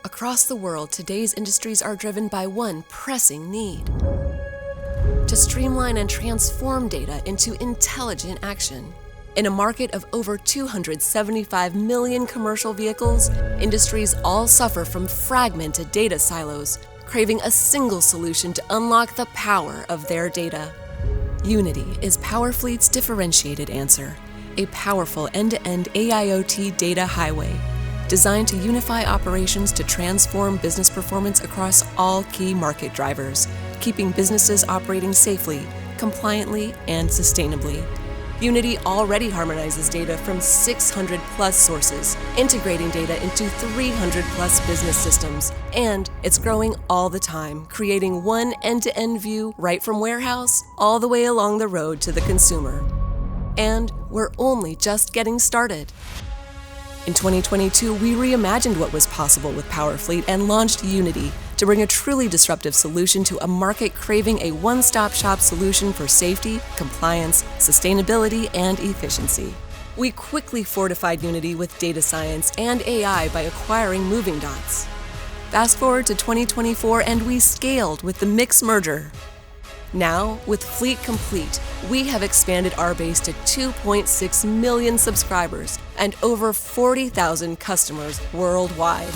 Across the world, today's industries are driven by one pressing need: to streamline and transform data into intelligent action. In a market of over 275 million commercial vehicles, industries all suffer from fragmented data silos, craving a single solution to unlock the power of their data. Unity is Powerfleet's differentiated answer, a powerful end-to-end AIoT data highway designed to unify operations to transform business performance across all key market drivers, keeping businesses operating safely, compliantly, and sustainably. Unity already harmonizes data from 600 plus sources, integrating data into 300 plus business systems, and it's growing all the time, creating one end-to-end view right from warehouse all the way along the road to the consumer. And we're only just getting started. In 2022, we reimagined what was possible with Powerfleet and launched Unity to bring a truly disruptive solution to a market craving a one-stop-shop solution for safety, compliance, sustainability, and efficiency. We quickly fortified Unity with data science and AI by acquiring Moving Dots. Fast forward to 2024, and we scaled with the Mix merger. Now, with Fleet Complete, we have expanded our base to 2.6 million subscribers and over 40,000 customers worldwide.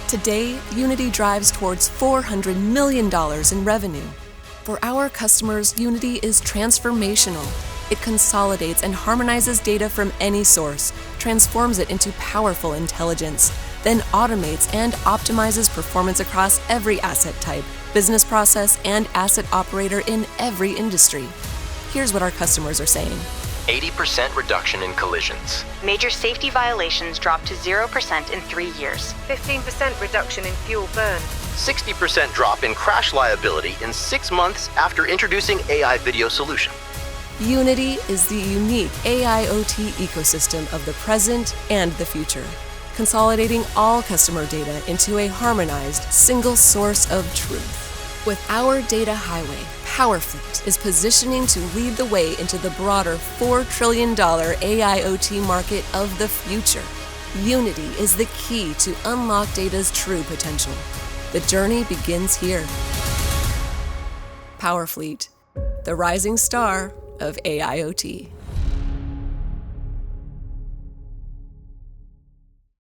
Today, Unity drives towards $400 million in revenue. For our customers, Unity is transformational. It consolidates and harmonizes data from any source, transforms it into powerful intelligence, then automates and optimizes performance across every asset type, business process, and asset operator in every industry. Here's what our customers are saying. 80% reduction in collisions. Major safety violations dropped to 0% in 3 years. 15% reduction in fuel burn. 60% drop in crash liability in 6 months after introducing AI video solution. Unity is the unique AIoT ecosystem of the present and the future, consolidating all customer data into a harmonized single source of truth. With our data highway, Powerfleet is positioning to lead the way into the broader $4 trillion AIoT market of the future. Unity is the key to unlock data's true potential. The journey begins here. Powerfleet, the rising star of AIoT.